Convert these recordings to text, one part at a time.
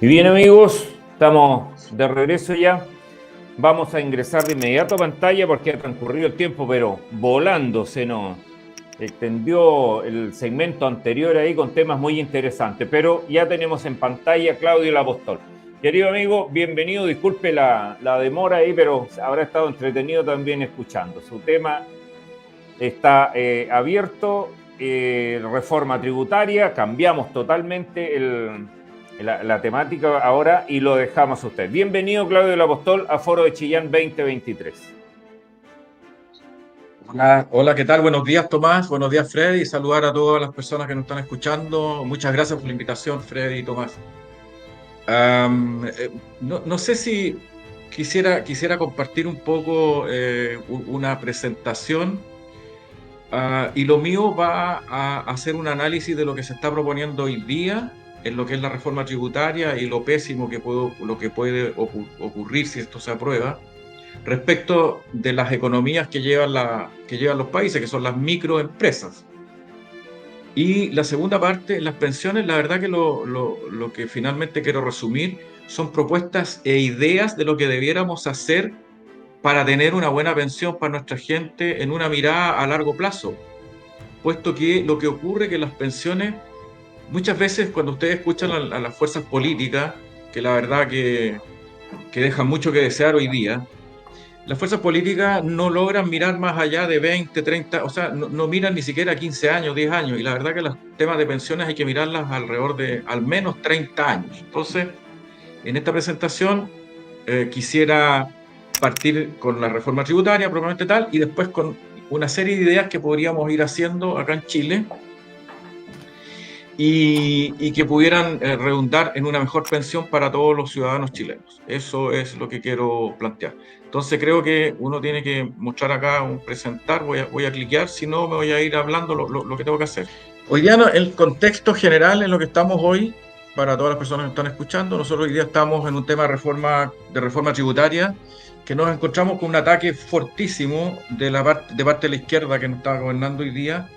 Y bien amigos, estamos de regreso ya. Vamos a ingresar de inmediato a pantalla porque ha transcurrido el tiempo, pero volando se nos extendió el segmento anterior ahí con temas muy interesantes. Pero ya tenemos en pantalla a Claudio Lapostol. Querido amigo, bienvenido. Disculpe la demora ahí, pero habrá estado entretenido también escuchando. Su tema está abierto, reforma tributaria, cambiamos totalmente la temática ahora y lo dejamos a usted. Bienvenido, Claudio Lapostol, a Foro de Chillán 2023. Hola, ¿qué tal? Buenos días, Tomás. Buenos días, Freddy. Saludar a todas las personas que nos están escuchando. Muchas gracias por la invitación, Freddy y Tomás. No sé si quisiera compartir un poco una presentación, y lo mío va a hacer un análisis de lo que se está proponiendo hoy día en lo que es la reforma tributaria y lo pésimo lo que puede ocurrir si esto se aprueba respecto de las economías que llevan los países, que son las microempresas. Y la segunda parte, las pensiones, la verdad que lo que finalmente quiero resumir son propuestas e ideas de lo que debiéramos hacer para tener una buena pensión para nuestra gente en una mirada a largo plazo, puesto que lo que ocurre es que las pensiones, muchas veces cuando ustedes escuchan a las fuerzas políticas, que la verdad que dejan mucho que desear hoy día, las fuerzas políticas no logran mirar más allá de 20, 30, o sea, no miran ni siquiera 15 años, 10 años, y la verdad que los temas de pensiones hay que mirarlas alrededor de al menos 30 años. Entonces, en esta presentación quisiera partir con la reforma tributaria, propiamente tal, y después con una serie de ideas que podríamos ir haciendo acá en Chile y que pudieran redundar en una mejor pensión para todos los ciudadanos chilenos. Eso es lo que quiero plantear. Entonces creo que uno tiene que mostrar acá un presentar, voy a cliquear, si no me voy a ir hablando lo que tengo que hacer. Hoy día el contexto general en lo que estamos hoy, para todas las personas que están escuchando, nosotros hoy día estamos en un tema de reforma tributaria, que nos encontramos con un ataque fortísimo de parte de la izquierda que nos está gobernando hoy día,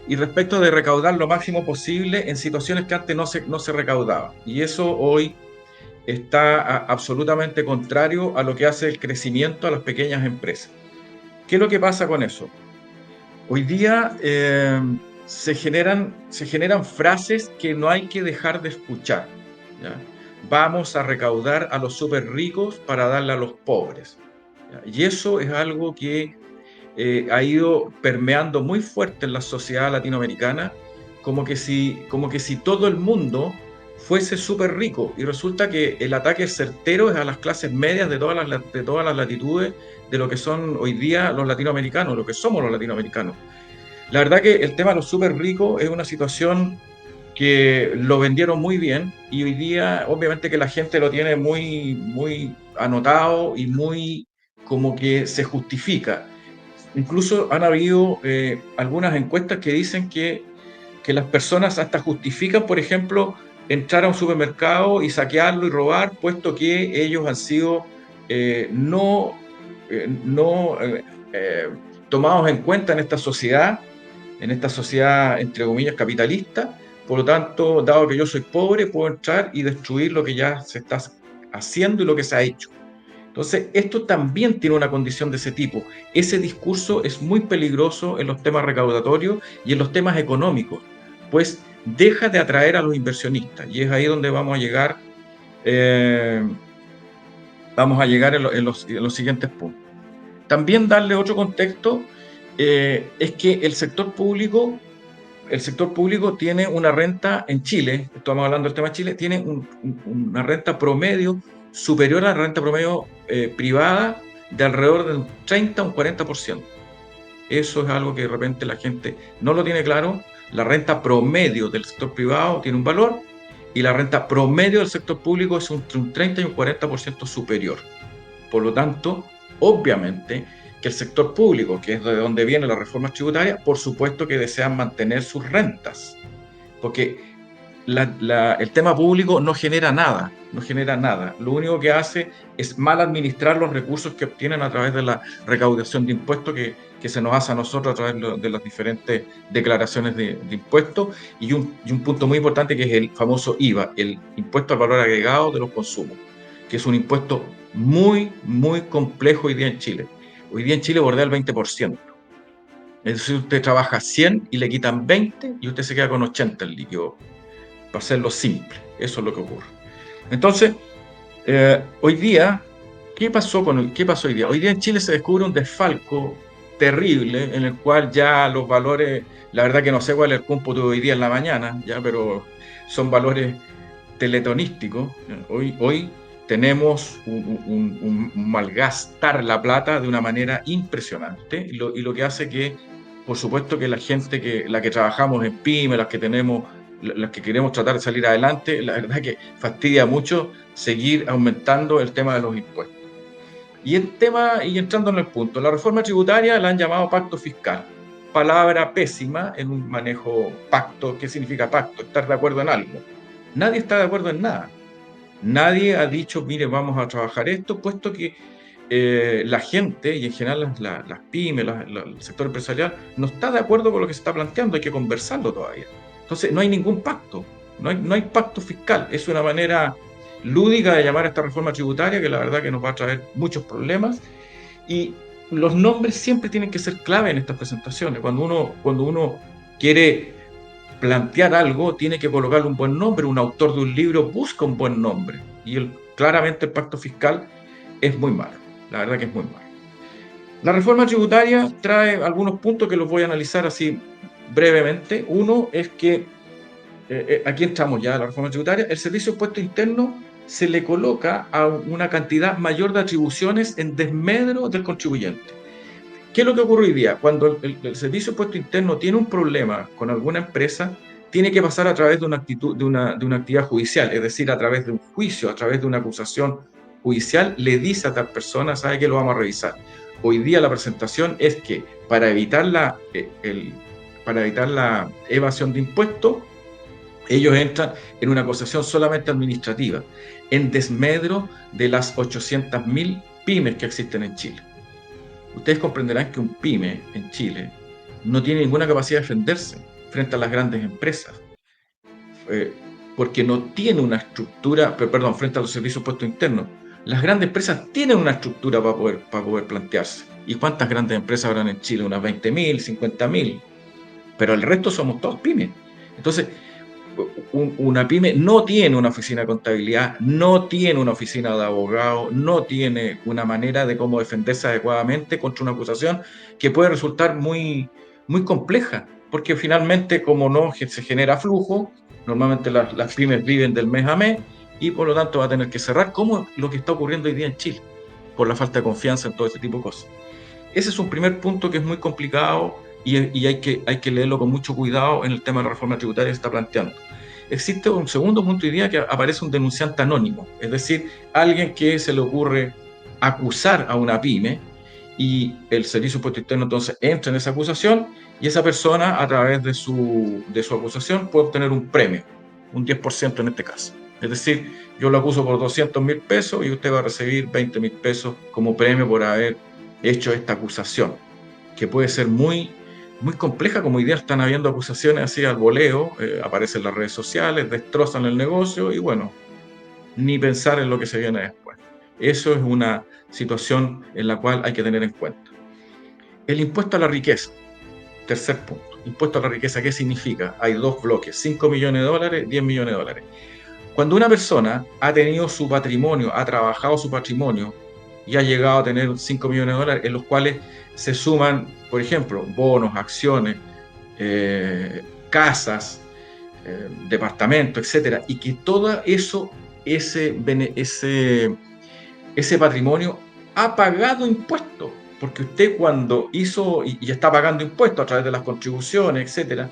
y respecto de recaudar lo máximo posible en situaciones que antes no se recaudaba. Y eso hoy está absolutamente contrario a lo que hace el crecimiento a las pequeñas empresas. ¿Qué es lo que pasa con eso? Hoy día se generan frases que no hay que dejar de escuchar, ¿ya? Vamos a recaudar a los súper ricos para darle a los pobres, ¿ya? Y eso es algo que ha ido permeando muy fuerte en la sociedad latinoamericana, como que si todo el mundo fuese súper rico, y resulta que el ataque certero es a las clases medias de todas las latitudes de lo que son hoy día los latinoamericanos, lo que somos los latinoamericanos. La verdad que el tema de los súper ricos es una situación que lo vendieron muy bien, y hoy día obviamente que la gente lo tiene muy anotado y muy como que se justifica. Incluso han habido algunas encuestas que dicen que las personas hasta justifican, por ejemplo, entrar a un supermercado y saquearlo y robar, puesto que ellos han sido no tomados en cuenta en esta sociedad, entre comillas, capitalista. Por lo tanto, dado que yo soy pobre, puedo entrar y destruir lo que ya se está haciendo y lo que se ha hecho. Entonces, esto también tiene una condición de ese tipo. Ese discurso es muy peligroso en los temas recaudatorios y en los temas económicos, pues deja de atraer a los inversionistas, y es ahí donde eh, vamos a llegar en los siguientes puntos. También darle otro contexto, es que el sector público tiene una renta en Chile, estamos hablando del tema de Chile, tiene una renta promedio superior a la renta promedio privada de alrededor de un 30 a un 40%. Eso es algo que de repente la gente no lo tiene claro. La renta promedio del sector privado tiene un valor, y la renta promedio del sector público es entre un 30 y un 40% superior. Por lo tanto, obviamente que el sector público, que es de donde viene la reforma tributaria, por supuesto que desean mantener sus rentas, porque el tema público no genera nada, no genera nada. Lo único que hace es mal administrar los recursos que obtienen a través de la recaudación de impuestos que se nos hace a nosotros a través de las diferentes declaraciones de impuestos. Y un punto muy importante que es el famoso IVA, el impuesto al valor agregado de los consumos, que es un impuesto muy, muy complejo hoy día en Chile. Hoy día en Chile bordea el 20%. Es decir, usted trabaja 100 y le quitan 20 y usted se queda con 80 el líquido, para hacerlo simple. Eso es lo que ocurre. Entonces, hoy día, ¿qué pasó hoy día? Hoy día en Chile se descubre un desfalco terrible en el cual ya los valores, la verdad que no sé cuál es el cómputo de hoy día en la mañana, ya, pero son valores teletonísticos. Hoy tenemos un malgastar la plata de una manera impresionante y lo que hace que, por supuesto, que la gente la que trabajamos en pyme, las que queremos tratar de salir adelante, la verdad que fastidia mucho seguir aumentando el tema de los impuestos. Y entrando en el punto, la reforma tributaria la han llamado pacto fiscal. Palabra pésima en un manejo pacto. ¿Qué significa pacto? Estar de acuerdo en algo. Nadie está de acuerdo en nada. Nadie ha dicho, mire, vamos a trabajar esto, puesto que la gente y en general las pymes, el sector empresarial, no está de acuerdo con lo que se está planteando, hay que conversarlo todavía. Entonces, no hay ningún pacto, no hay pacto fiscal. Es una manera lúdica de llamar a esta reforma tributaria que la verdad que nos va a traer muchos problemas y los nombres siempre tienen que ser clave en estas presentaciones. Cuando uno quiere plantear algo, tiene que colocarle un buen nombre. Un autor de un libro busca un buen nombre y claramente el pacto fiscal es muy malo, la verdad que es muy malo. La reforma tributaria trae algunos puntos que los voy a analizar así brevemente. Uno es que, aquí entramos ya a la reforma tributaria, el servicio de impuesto interno se le coloca a una cantidad mayor de atribuciones en desmedro del contribuyente. ¿Qué es lo que ocurre hoy día? Cuando el servicio de impuesto interno tiene un problema con alguna empresa, tiene que pasar a través de una actividad judicial, es decir, a través de un juicio, a través de una acusación judicial, le dice a tal persona, sabe que lo vamos a revisar. Hoy día la presentación es que para evitar la evasión de impuestos, ellos entran en una acusación solamente administrativa, en desmedro de las 800.000 pymes que existen en Chile. Ustedes comprenderán que un pyme en Chile no tiene ninguna capacidad de defenderse frente a las grandes empresas, porque no tiene una estructura, perdón, frente a los servicios de impuesto interno. Las grandes empresas tienen una estructura para poder plantearse. ¿Y cuántas grandes empresas habrán en Chile? Unas 20.000, 50.000. Pero el resto somos todos pymes. Entonces, una pyme no tiene una oficina de contabilidad, no tiene una oficina de abogado, no tiene una manera de cómo defenderse adecuadamente contra una acusación que puede resultar muy, muy compleja, porque finalmente como no se genera flujo, normalmente las pymes viven del mes a mes y por lo tanto va a tener que cerrar, como lo que está ocurriendo hoy día en Chile, por la falta de confianza en todo este tipo de cosas. Ese es un primer punto que es muy complicado y hay que leerlo con mucho cuidado en el tema de la reforma tributaria que se está planteando. Existe un segundo punto hoy día que aparece un denunciante anónimo, es decir, alguien que se le ocurre acusar a una pyme y el Servicio de Impuesto Interno entonces entra en esa acusación y esa persona a través de su acusación puede obtener un premio, un 10% en este caso. Es decir, yo lo acuso por 200.000 pesos y usted va a recibir 20.000 pesos como premio por haber hecho esta acusación, que puede ser muy, muy compleja, como hoy día están habiendo acusaciones así al voleo, aparecen en las redes sociales, destrozan el negocio y bueno, ni pensar en lo que se viene después. Eso es una situación en la cual hay que tener en cuenta. El impuesto a la riqueza, tercer punto. Impuesto a la riqueza, ¿qué significa? Hay dos bloques, 5 millones de dólares, 10 millones de dólares. Cuando una persona ha tenido su patrimonio, ha trabajado su patrimonio y ha llegado a tener 5 millones de dólares, en los cuales se suman, por ejemplo, bonos, acciones, casas, departamentos, etcétera, y que todo eso, ese patrimonio ha pagado impuestos, porque usted cuando hizo y está pagando impuestos a través de las contribuciones, etcétera,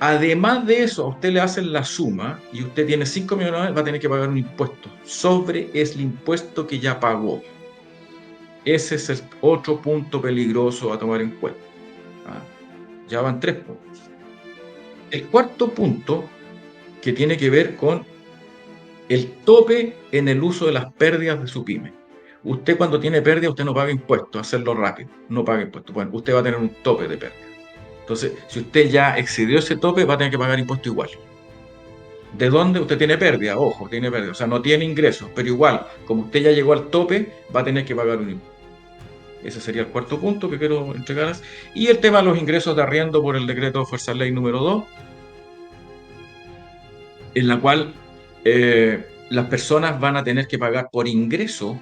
además de eso, a usted le hacen la suma y usted tiene 5 millones de dólares, va a tener que pagar un impuesto sobre el impuesto que ya pagó. Ese es el otro punto peligroso a tomar en cuenta. Ya van 3 puntos. El cuarto punto que tiene que ver con el tope en el uso de las pérdidas de su pyme. Usted cuando tiene pérdida, usted no paga impuestos, hacerlo rápido, no paga impuestos. Bueno, usted va a tener un tope de pérdida. Entonces, si usted ya excedió ese tope, va a tener que pagar impuestos igual. ¿De dónde? Usted tiene pérdida, ojo, tiene pérdida, o sea, no tiene ingresos, pero igual, como usted ya llegó al tope, va a tener que pagar un impuesto. Ese sería el cuarto punto que quiero entregarles. Y el tema de los ingresos de arriendo por el decreto de Fuerza Ley número 2, en la cual las personas van a tener que pagar por ingreso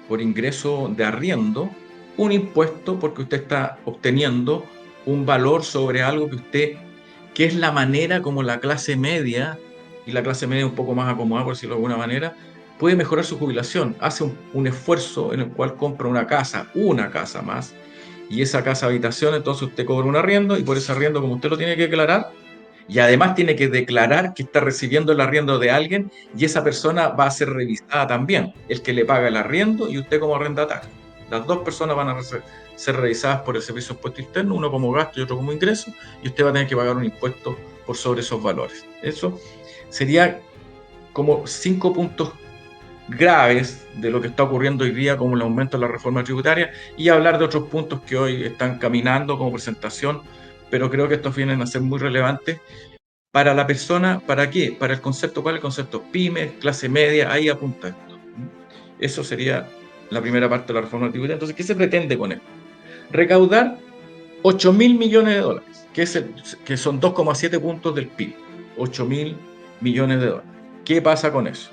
de arriendo, un impuesto porque usted está obteniendo un valor sobre algo que es la manera como la clase media, y la clase media un poco más acomodada, por decirlo de alguna manera, puede mejorar su jubilación. Hace un esfuerzo en el cual compra una casa más, y esa casa habitación, entonces usted cobra un arriendo, y por ese arriendo, como usted lo tiene que declarar, y además tiene que declarar que está recibiendo el arriendo de alguien, y esa persona va a ser revisada también, el que le paga el arriendo y usted como arrendatario. Las dos personas van a ser revisadas por el Servicio de Impuesto Interno, uno como gasto y otro como ingreso, y usted va a tener que pagar un impuesto por sobre esos valores. Eso sería como 5 puntos graves de lo que está ocurriendo hoy día, como el aumento de la reforma tributaria, y hablar de otros puntos que hoy están caminando como presentación, pero creo que estos vienen a ser muy relevantes para la persona. ¿Para qué? Para el concepto. ¿Cuál es el concepto? Pymes, clase media, ahí apunta esto. Eso sería la primera parte de la reforma tributaria. Entonces, ¿qué se pretende con esto? Recaudar 8.000 millones de dólares, que son 2,7 puntos del PIB. 8.000 millones de dólares. ¿Qué pasa con eso?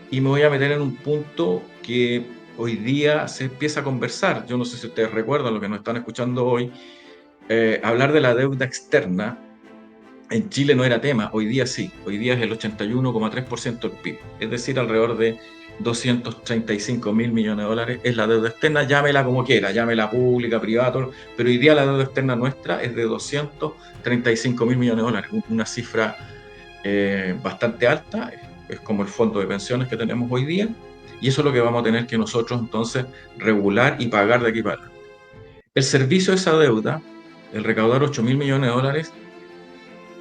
Y me voy a meter en un punto que hoy día se empieza a conversar. Yo no sé si ustedes recuerdan, lo que nos están escuchando hoy, hablar de la deuda externa. En Chile no era tema, hoy día sí. Hoy día es el 81,3% del PIB, es decir, alrededor de 235.000 millones de dólares es la deuda externa. Llámela como quiera, llámela pública, privada, pero hoy día la deuda externa nuestra es de 235.000 millones de dólares, una cifra bastante alta, es como el fondo de pensiones que tenemos hoy día, y eso es lo que vamos a tener que nosotros entonces regular y pagar de aquí para adelante. El servicio de esa deuda, el recaudar 8.000 millones de dólares,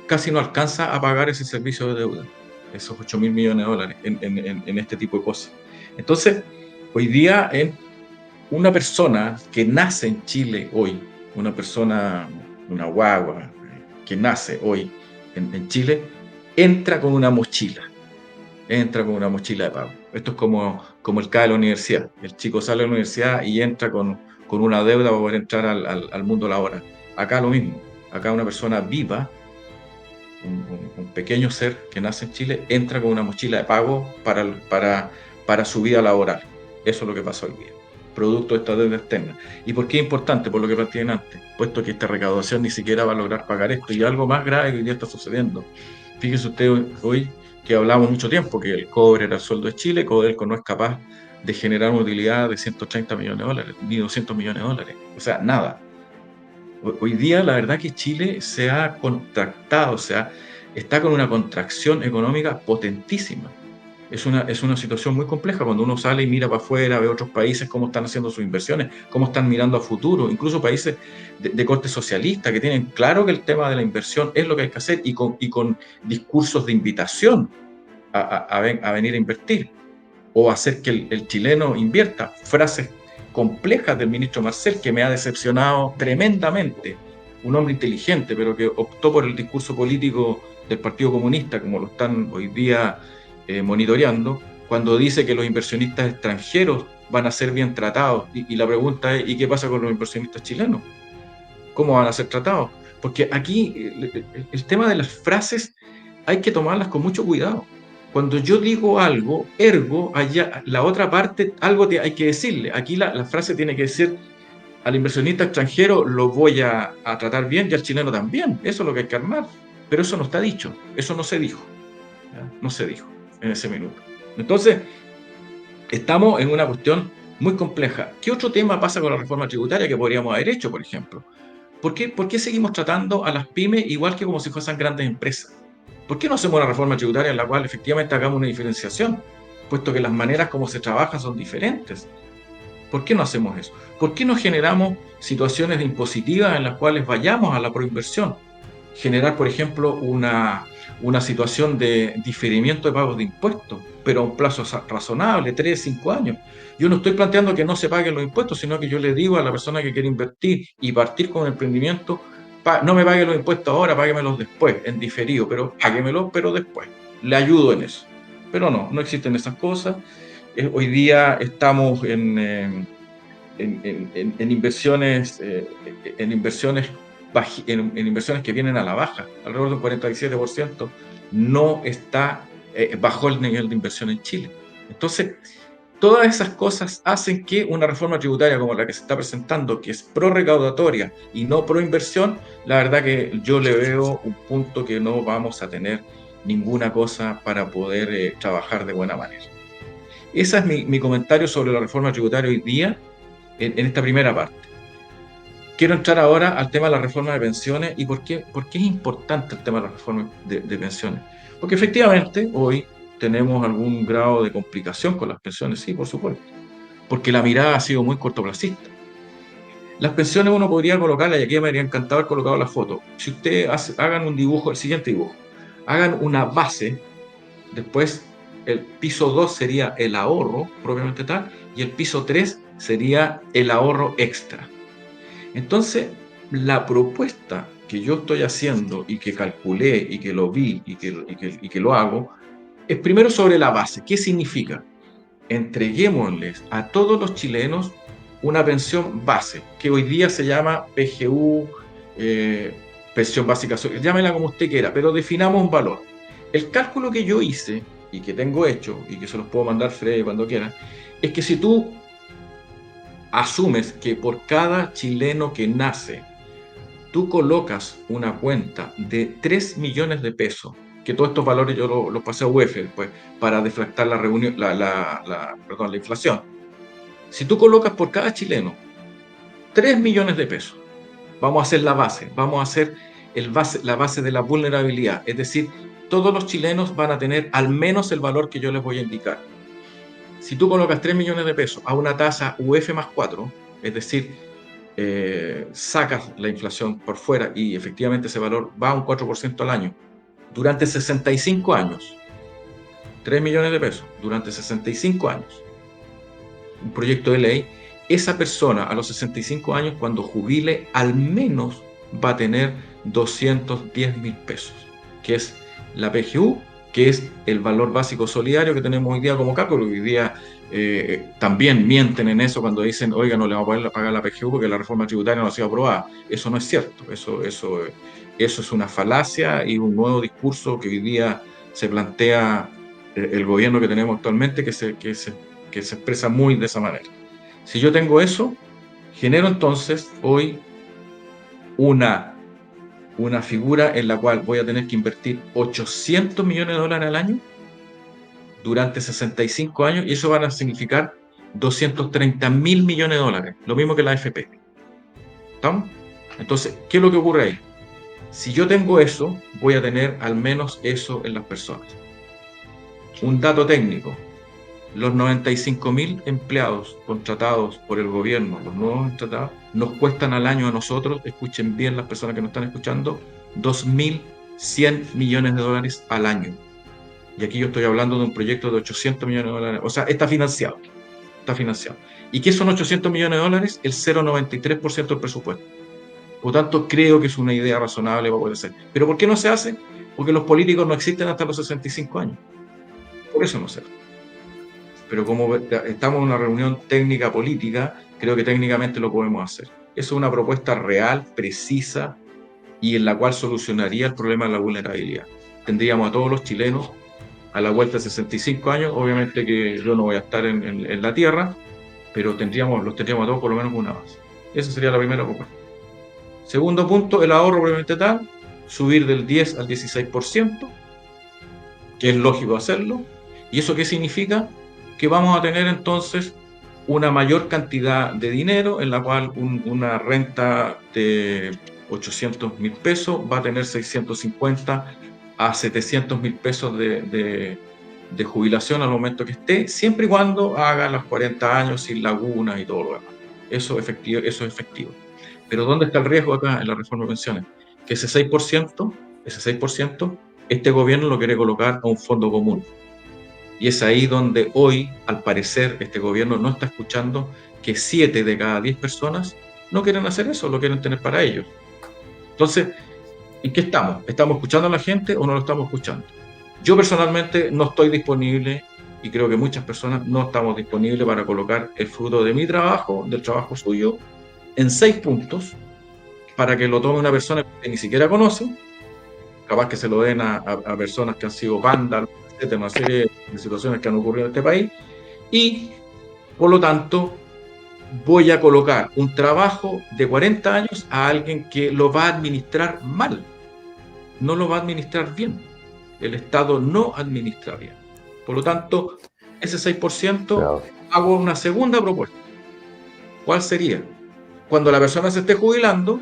casi no alcanza a pagar ese servicio de deuda, esos 8.000 millones de dólares en este tipo de cosas. Entonces, hoy día, una persona que nace en Chile hoy, una persona, una guagua que nace hoy en Chile, entra con una mochila de pago. Esto es como el caso de la universidad. El chico sale de la universidad y entra con una deuda para poder entrar al mundo laboral. Acá lo mismo. Acá una persona viva, un pequeño ser que nace en Chile, entra con una mochila de pago para su vida laboral. Eso es lo que pasa hoy día, producto de esta deuda externa. ¿Y por qué es importante? Por lo que planteé antes, puesto que esta recaudación ni siquiera va a lograr pagar esto. Y algo más grave que hoy día está sucediendo. Fíjese usted hoy que hablamos mucho tiempo que el cobre era el sueldo de Chile. Codelco no es capaz de generar una utilidad de 130 millones de dólares, ni 200 millones de dólares. O sea, nada. Hoy día la verdad que Chile se ha contractado, o sea, está con una contracción económica potentísima. Es una situación muy compleja cuando uno sale y mira para afuera, ve otros países cómo están haciendo sus inversiones, cómo están mirando a futuro, incluso países de corte socialista que tienen claro que el tema de la inversión es lo que hay que hacer, y con discursos de invitación a venir a invertir o hacer que el chileno invierta. Frases complejas del ministro Marcel que me ha decepcionado tremendamente. Un hombre inteligente, pero que optó por el discurso político del Partido Comunista, como lo están hoy día monitoreando, cuando dice que los inversionistas extranjeros van a ser bien tratados. Y la pregunta es, ¿y qué pasa con los inversionistas chilenos? ¿Cómo van a ser tratados? Porque aquí el tema de las frases hay que tomarlas con mucho cuidado. Cuando yo digo algo, ergo, allá, la otra parte, algo hay que decirle. Aquí la frase tiene que decir: al inversionista extranjero lo voy a tratar bien, y al chileno también. Eso es lo que hay que armar. Pero eso no está dicho, eso no se dijo. ¿Ya? No se dijo en ese minuto. Entonces, estamos en una cuestión muy compleja. ¿Qué otro tema pasa con la reforma tributaria que podríamos haber hecho, por ejemplo? ¿Por qué seguimos tratando a las pymes igual que como si fuesen grandes empresas? ¿Por qué no hacemos una reforma tributaria en la cual efectivamente hagamos una diferenciación, puesto que las maneras como se trabaja son diferentes? ¿Por qué no hacemos eso? ¿Por qué no generamos situaciones impositivas en las cuales vayamos a la proinversión? generar, por ejemplo, una situación de diferimiento de pagos de impuestos, pero a un plazo razonable, 3, 5 años. Yo no estoy planteando que no se paguen los impuestos, sino que yo le digo a la persona que quiere invertir y partir con el emprendimiento, no me pague los impuestos ahora, páguemelos después, en diferido, pero páguemelos, pero después. Le ayudo en eso. Pero no existen esas cosas. Hoy día estamos en inversiones, en inversiones en inversiones que vienen a la baja, alrededor del 47% no está bajo el nivel de inversión en Chile. Entonces, todas esas cosas hacen que una reforma tributaria como la que se está presentando, que es pro recaudatoria y no pro inversión, la verdad que yo le veo un punto que no vamos a tener ninguna cosa para poder trabajar de buena manera. Ese es mi comentario sobre la reforma tributaria hoy día en esta primera parte. Quiero entrar ahora al tema de la reforma de pensiones y por qué es importante el tema de la reforma de pensiones. Porque efectivamente hoy tenemos algún grado de complicación con las pensiones, sí, por supuesto, porque la mirada ha sido muy cortoplacista. Las pensiones uno podría colocarlas, y aquí me habría encantado haber colocado la foto. Si ustedes hagan un dibujo, el siguiente dibujo, hagan una base, después el piso 2 sería el ahorro propiamente tal, y el piso 3 sería el ahorro extra. Entonces, la propuesta que yo estoy haciendo y que calculé y que lo vi y que lo hago, es primero sobre la base. ¿Qué significa? Entreguémosles a todos los chilenos una pensión base, que hoy día se llama PGU, pensión básica, llámela como usted quiera, pero definamos un valor. El cálculo que yo hice y que tengo hecho y que se los puedo mandar Freddy cuando quiera, es que si tú asumes que por cada chileno que nace, tú colocas una cuenta de 3 millones de pesos, que todos estos valores yo los pasé a UEF después para deflactar la inflación. Si tú colocas por cada chileno 3 millones de pesos, vamos a hacer la base, vamos a hacer la base de la vulnerabilidad, es decir, todos los chilenos van a tener al menos el valor que yo les voy a indicar. Si tú colocas 3 millones de pesos a una tasa UF más 4, es decir, sacas la inflación por fuera y efectivamente ese valor va a un 4% al año, durante 65 años, 3 millones de pesos, durante 65 años, un proyecto de ley, esa persona a los 65 años, cuando jubile, al menos va a tener 210.000 pesos, que es la PGU, que es el valor básico solidario que tenemos hoy día como cálculo. Hoy día también mienten en eso cuando dicen, oiga, no le vamos a poder pagar la PGU porque la reforma tributaria no ha sido aprobada. Eso no es cierto, eso es una falacia y un nuevo discurso que hoy día se plantea el gobierno que tenemos actualmente, que se expresa muy de esa manera. Si yo tengo eso, genero entonces hoy una figura en la cual voy a tener que invertir 800 millones de dólares al año durante 65 años, y eso van a significar 230.000 millones de dólares, lo mismo que la AFP. ¿Estamos? Entonces, ¿qué es lo que ocurre ahí? Si yo tengo eso, voy a tener al menos eso en las personas. Un dato técnico: los 95.000 empleados contratados por el gobierno, los nuevos contratados, nos cuestan al año a nosotros, escuchen bien las personas que nos están escuchando, 2.100 millones de dólares al año. Y aquí yo estoy hablando de un proyecto de 800 millones de dólares. O sea, está financiado. Está financiado. ¿Y qué son 800 millones de dólares? El 0,93% del presupuesto. Por lo tanto, creo que es una idea razonable para poder hacer. ¿Pero por qué no se hace? Porque los políticos no existen hasta los 65 años. Por eso no se hace. Pero como estamos en una reunión técnica política, creo que técnicamente lo podemos hacer. Eso es una propuesta real, precisa, y en la cual solucionaría el problema de la vulnerabilidad. Tendríamos a todos los chilenos a la vuelta de 65 años, obviamente que yo no voy a estar en la tierra, pero los tendríamos a todos por lo menos una base. Esa sería la primera propuesta. Segundo punto, el ahorro probablemente tal, subir del 10 al 16%, que es lógico hacerlo. ¿Y eso qué significa? Que vamos a tener entonces una mayor cantidad de dinero, en la cual una renta de 800.000 pesos va a tener 650 a 700.000 pesos de jubilación al momento que esté, siempre y cuando haga los 40 años sin lagunas y todo lo demás. Eso es efectivo. Pero ¿dónde está el riesgo acá en la reforma de pensiones? que ese 6%, este gobierno lo quiere colocar a un fondo común. Y es ahí donde hoy, al parecer, este gobierno no está escuchando que 7 de cada 10 personas no quieren hacer eso, lo quieren tener para ellos. Entonces, ¿en qué estamos? ¿Estamos escuchando a la gente o no lo estamos escuchando? Yo personalmente no estoy disponible, y creo que muchas personas no estamos disponibles para colocar el fruto de mi trabajo, del trabajo suyo, en 6 puntos, para que lo tome una persona que ni siquiera conoce, capaz que se lo den a personas que han sido vándalos, etcétera, una serie de situaciones que han ocurrido en este país, y por lo tanto voy a colocar un trabajo de 40 años a alguien que lo va a administrar mal, no lo va a administrar bien. El Estado no administra bien. Por lo tanto, ese 6% Claro. hago una segunda propuesta. ¿Cuál sería? Cuando la persona se esté jubilando,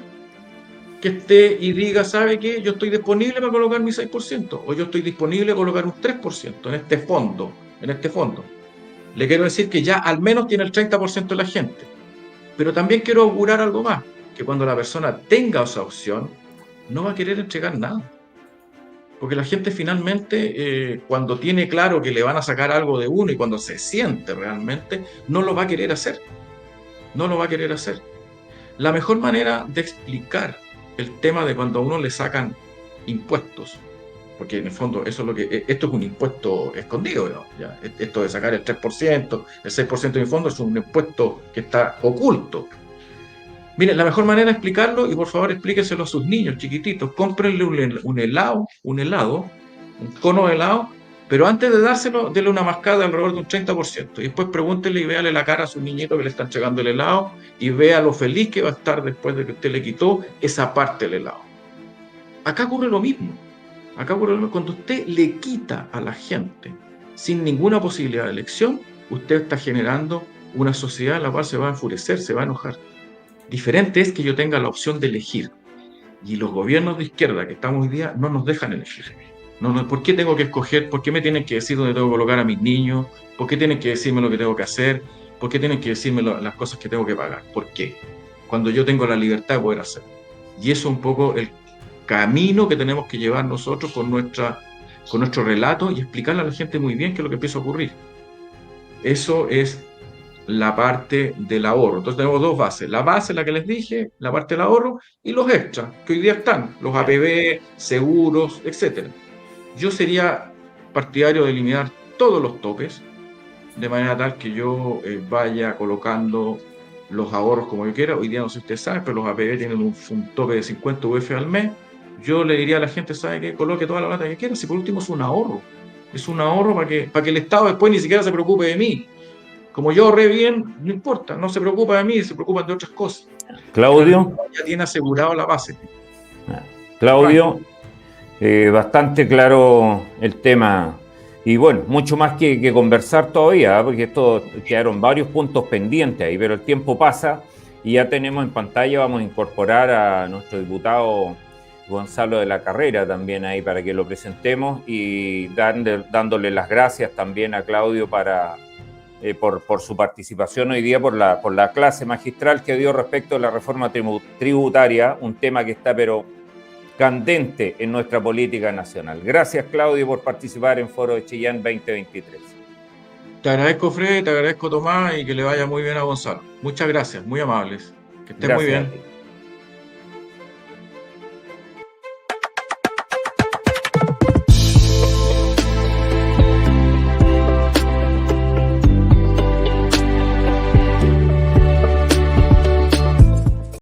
que esté y diga, ¿sabe qué? Yo estoy disponible para colocar mi 6%, o yo estoy disponible para colocar un 3% en este fondo, Le quiero decir que ya al menos tiene el 30% de la gente. Pero también quiero augurar algo más, que cuando la persona tenga esa opción, no va a querer entregar nada. Porque la gente finalmente, cuando tiene claro que le van a sacar algo de uno y cuando se siente realmente, no lo va a querer hacer. No lo va a querer hacer. La mejor manera de explicar el tema de cuando a uno le sacan impuestos, porque en el fondo eso es lo que esto es un impuesto escondido, ¿no? Ya, esto de sacar el 3%, el 6% de mi fondo es un impuesto que está oculto. Miren, la mejor manera de explicarlo, y por favor explíquenselo a sus niños chiquititos, cómprenle un helado, un cono de helado, pero antes de dárselo, denle una mascada alrededor de un 30%. Y después pregúntenle y véale la cara a su niñito que le están entregando el helado y vea lo feliz que va a estar después de que usted le quitó esa parte del helado. Acá ocurre lo mismo. Cuando usted le quita a la gente sin ninguna posibilidad de elección, usted está generando una sociedad en la cual se va a enfurecer, se va a enojar. Diferente es que yo tenga la opción de elegir. Y los gobiernos de izquierda que estamos hoy día no nos dejan elegir. ¿Por qué tengo que escoger? ¿Por qué me tienen que decir dónde tengo que colocar a mis niños? ¿Por qué tienen que decirme lo que tengo que hacer? ¿Por qué tienen que decirme las cosas que tengo que pagar? ¿Por qué? Cuando yo tengo la libertad de poder hacerlo. Y eso es un poco el camino que tenemos que llevar nosotros con nuestro relato y explicarle a la gente muy bien qué es lo que empieza a ocurrir. Eso es la parte del ahorro. Entonces tenemos dos bases. La base, la que les dije, la parte del ahorro, y los extras, que hoy día están, los APB, seguros, etc. Yo sería partidario de eliminar todos los topes, de manera tal que yo vaya colocando los ahorros como yo quiera. Hoy día no sé si ustedes saben, pero los APB tienen un tope de 50 UF al mes. Yo le diría a la gente, ¿sabe qué? Coloque toda la plata que quiera, si por último es un ahorro. Es un ahorro para que el Estado después ni siquiera se preocupe de mí. Como yo ahorré bien, no importa, no se preocupa de mí, se preocupan de otras cosas. Claudio. Ya tiene asegurado la base. Claudio, bastante claro el tema. Y bueno, mucho más que conversar todavía, porque esto quedaron varios puntos pendientes ahí, pero el tiempo pasa y ya tenemos en pantalla, vamos a incorporar a nuestro diputado Gonzalo de la Carrera también ahí para que lo presentemos y dándole las gracias también a Claudio por su participación hoy día, por la clase magistral que dio respecto a la reforma tributaria, un tema que está pero candente en nuestra política nacional. Gracias, Claudio, por participar en Foro de Chillán 2023. Te agradezco, Fred, te agradezco, Tomás, y que le vaya muy bien a Gonzalo. Muchas gracias, muy amables. Que estés muy bien.